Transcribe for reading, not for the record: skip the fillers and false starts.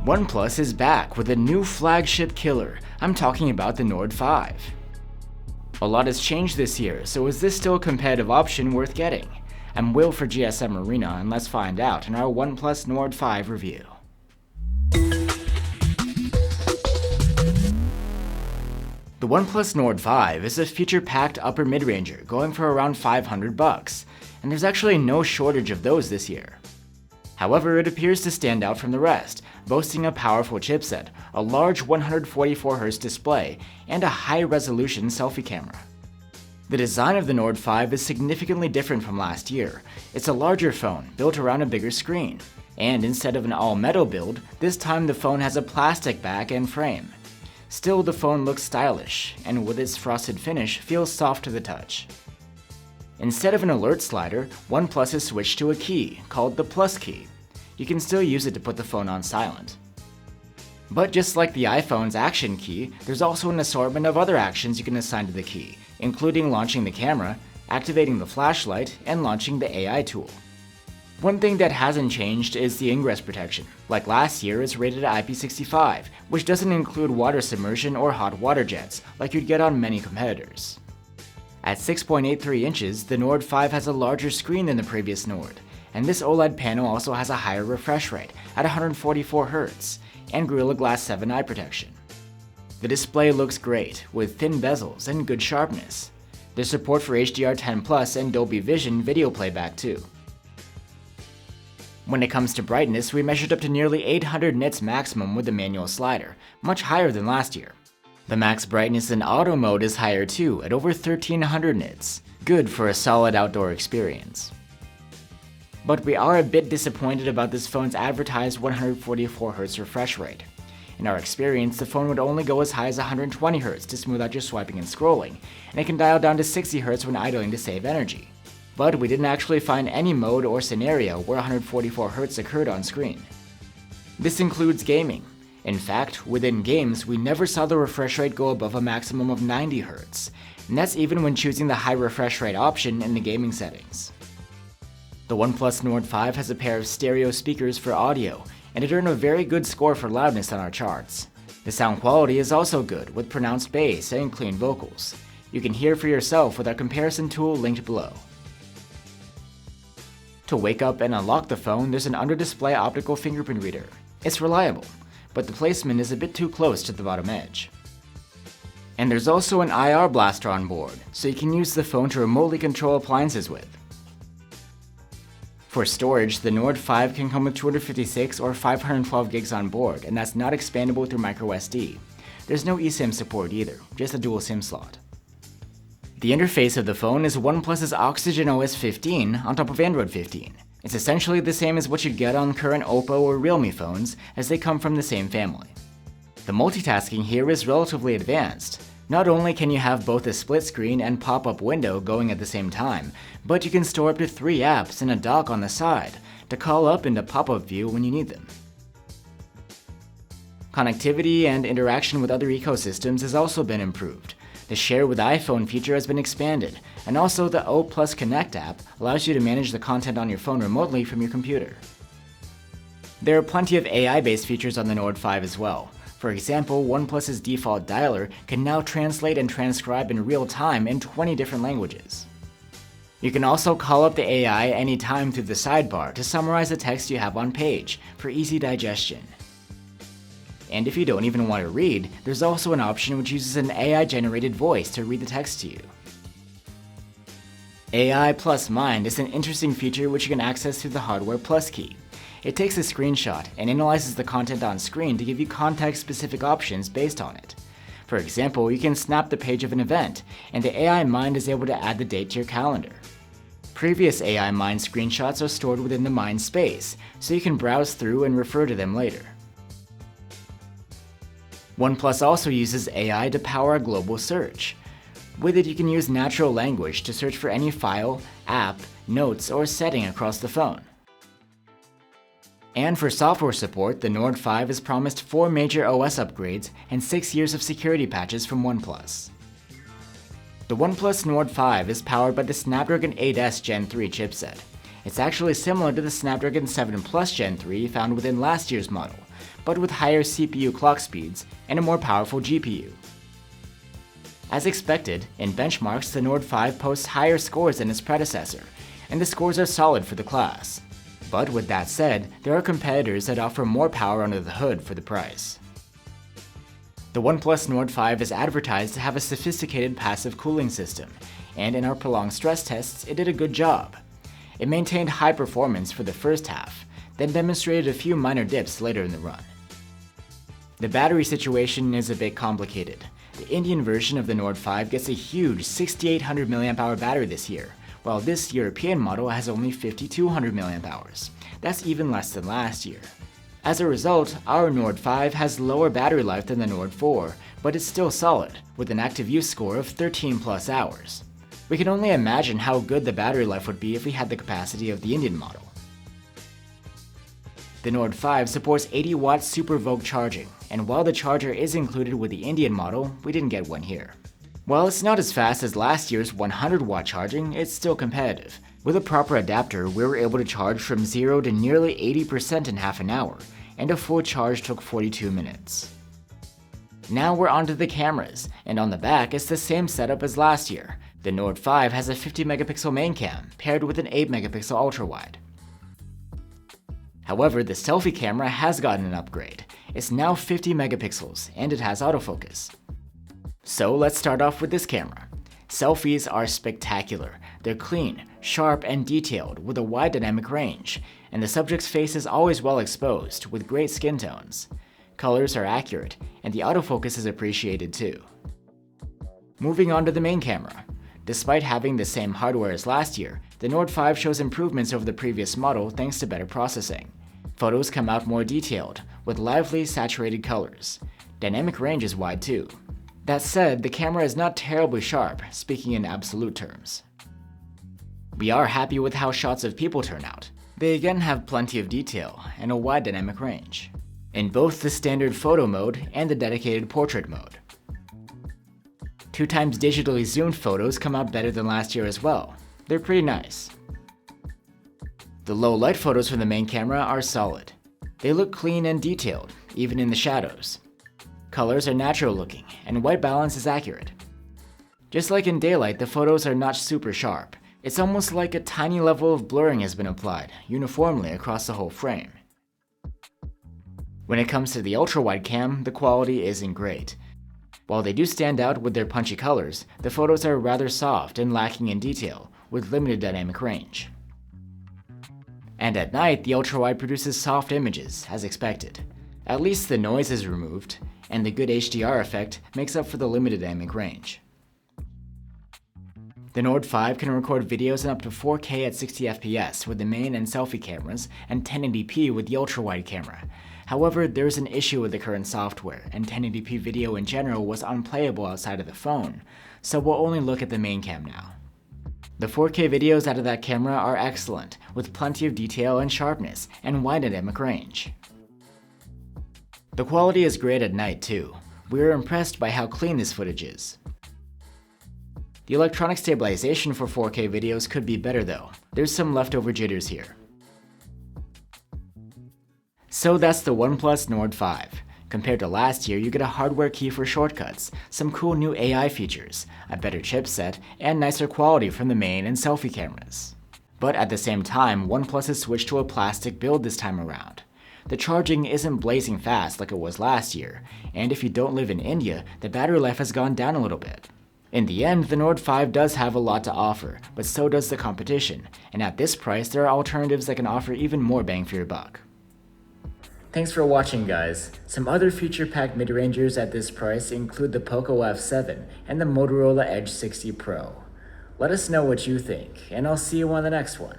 OnePlus is back with a new flagship killer. I'm talking about the Nord 5. A lot has changed this year, so is this still a competitive option worth getting? I'm Will for GSM Arena, and let's find out in our OnePlus Nord 5 review. The OnePlus Nord 5 is a feature-packed upper mid-ranger going for around $500, and there's actually no shortage of those this year. However, it appears to stand out from the rest, boasting a powerful chipset, a large 144Hz display, and a high-resolution selfie camera. The design of the Nord 5 is significantly different from last year. It's a larger phone, built around a bigger screen. And instead of an all-metal build, this time the phone has a plastic back and frame. Still, the phone looks stylish, and with its frosted finish, feels soft to the touch. Instead of an alert slider, OnePlus has switched to a key, called the Plus key. You can still use it to put the phone on silent. But just like the iPhone's action key, there's also an assortment of other actions you can assign to the key, including launching the camera, activating the flashlight, and launching the AI tool. One thing that hasn't changed is the ingress protection. Like last year, it's rated at IP65, which doesn't include water submersion or hot water jets, like you'd get on many competitors. At 6.83 inches, the Nord 5 has a larger screen than the previous Nord, and this OLED panel also has a higher refresh rate at 144Hz and Gorilla Glass 7 eye protection. The display looks great, with thin bezels and good sharpness. There's support for HDR10+ and Dolby Vision video playback too. When it comes to brightness, we measured up to nearly 800 nits maximum with the manual slider, much higher than last year. The max brightness in auto mode is higher too, at over 1300 nits, good for a solid outdoor experience. But we are a bit disappointed about this phone's advertised 144Hz refresh rate. In our experience, the phone would only go as high as 120Hz to smooth out your swiping and scrolling, and it can dial down to 60Hz when idling to save energy. But we didn't actually find any mode or scenario where 144Hz occurred on screen. This includes gaming. In fact, within games, we never saw the refresh rate go above a maximum of 90Hz, and that's even when choosing the high refresh rate option in the gaming settings. The OnePlus Nord 5 has a pair of stereo speakers for audio, and it earned a very good score for loudness on our charts. The sound quality is also good, with pronounced bass and clean vocals. You can hear for yourself with our comparison tool linked below. To wake up and unlock the phone, there's an under-display optical fingerprint reader. It's reliable, but the placement is a bit too close to the bottom edge. And there's also an IR blaster on board, so you can use the phone to remotely control appliances with. For storage, the Nord 5 can come with 256 or 512 gigs on board, and that's not expandable through microSD. There's no eSIM support either, just a dual SIM slot. The interface of the phone is OnePlus's Oxygen OS 15 on top of Android 15. It's essentially the same as what you'd get on current Oppo or Realme phones, as they come from the same family. The multitasking here is relatively advanced. Not only can you have both a split screen and pop-up window going at the same time, but you can store up to 3 apps in a dock on the side to call up into pop-up view when you need them. Connectivity and interaction with other ecosystems has also been improved. The Share with iPhone feature has been expanded, and also the O+ Connect app allows you to manage the content on your phone remotely from your computer. There are plenty of AI-based features on the Nord 5 as well. For example, OnePlus's default dialer can now translate and transcribe in real time in 20 different languages. You can also call up the AI anytime through the sidebar to summarize the text you have on page for easy digestion. And if you don't even want to read, there's also an option which uses an AI-generated voice to read the text to you. AI plus Mind is an interesting feature which you can access through the Hardware Plus key. It takes a screenshot and analyzes the content on screen to give you context-specific options based on it. For example, you can snap the page of an event, and the AI Mind is able to add the date to your calendar. Previous AI Mind screenshots are stored within the Mind space, so you can browse through and refer to them later. OnePlus also uses AI to power a global search. With it, you can use natural language to search for any file, app, notes, or setting across the phone. And for software support, the Nord 5 has promised 4 major OS upgrades and 6 years of security patches from OnePlus. The OnePlus Nord 5 is powered by the Snapdragon 8S Gen 3 chipset. It's actually similar to the Snapdragon 7 Plus Gen 3 found within last year's model, but with higher CPU clock speeds and a more powerful GPU. As expected, in benchmarks, the Nord 5 posts higher scores than its predecessor, and the scores are solid for the class. But with that said, there are competitors that offer more power under the hood for the price. The OnePlus Nord 5 is advertised to have a sophisticated passive cooling system, and in our prolonged stress tests, it did a good job. It maintained high performance for the first half, then demonstrated a few minor dips later in the run. The battery situation is a bit complicated. The Indian version of the Nord 5 gets a huge 6800 mAh battery this year, while this European model has only 5200 mAh. That's even less than last year. As a result, our Nord 5 has lower battery life than the Nord 4, but it's still solid, with an active use score of 13 plus hours. We can only imagine how good the battery life would be if we had the capacity of the Indian model. The Nord 5 supports 80-watt Super Vogue charging, and while the charger is included with the Indian model, we didn't get one here. While it's not as fast as last year's 100-watt charging, it's still competitive. With a proper adapter, we were able to charge from 0 to nearly 80% in half an hour, and a full charge took 42 minutes. Now we're onto the cameras, and on the back it's the same setup as last year. The Nord 5 has a 50-megapixel main cam, paired with an 8-megapixel ultrawide. However, the selfie camera has gotten an upgrade. It's now 50 megapixels, and it has autofocus. So let's start off with this camera. Selfies are spectacular. They're clean, sharp, and detailed with a wide dynamic range, and the subject's face is always well exposed with great skin tones. Colors are accurate, and the autofocus is appreciated too. Moving on to the main camera. Despite having the same hardware as last year, the Nord 5 shows improvements over the previous model thanks to better processing. Photos come out more detailed, with lively, saturated colors. Dynamic range is wide too. That said, the camera is not terribly sharp, speaking in absolute terms. We are happy with how shots of people turn out. They again have plenty of detail and a wide dynamic range, in both the standard photo mode and the dedicated portrait mode. 2x digitally zoomed photos come out better than last year as well. They're pretty nice. The low light photos from the main camera are solid. They look clean and detailed, even in the shadows. Colors are natural looking, and white balance is accurate. Just like in daylight, the photos are not super sharp. It's almost like a tiny level of blurring has been applied, uniformly across the whole frame. When it comes to the ultra-wide cam, the quality isn't great. While they do stand out with their punchy colors, the photos are rather soft and lacking in detail, with limited dynamic range. And at night, the ultrawide produces soft images, as expected. At least the noise is removed, and the good HDR effect makes up for the limited dynamic range. The Nord 5 can record videos in up to 4K at 60 FPS with the main and selfie cameras, and 1080p with the ultrawide camera. However, there's an issue with the current software, and 1080p video in general was unplayable outside of the phone, so we'll only look at the main cam now. The 4K videos out of that camera are excellent, with plenty of detail and sharpness, and wide dynamic range. The quality is great at night too. We are impressed by how clean this footage is. The electronic stabilization for 4K videos could be better though. There's some leftover jitters here. So that's the OnePlus Nord 5. Compared to last year, you get a hardware key for shortcuts, some cool new AI features, a better chipset, and nicer quality from the main and selfie cameras. But at the same time, OnePlus has switched to a plastic build this time around. The charging isn't blazing fast like it was last year, and if you don't live in India, the battery life has gone down a little bit. In the end, the Nord 5 does have a lot to offer, but so does the competition, and at this price, there are alternatives that can offer even more bang for your buck. Thanks for watching, guys. Some other feature-packed mid-rangers at this price include the Poco F7 and the Motorola Edge 60 Pro. Let us know what you think, and I'll see you on the next one.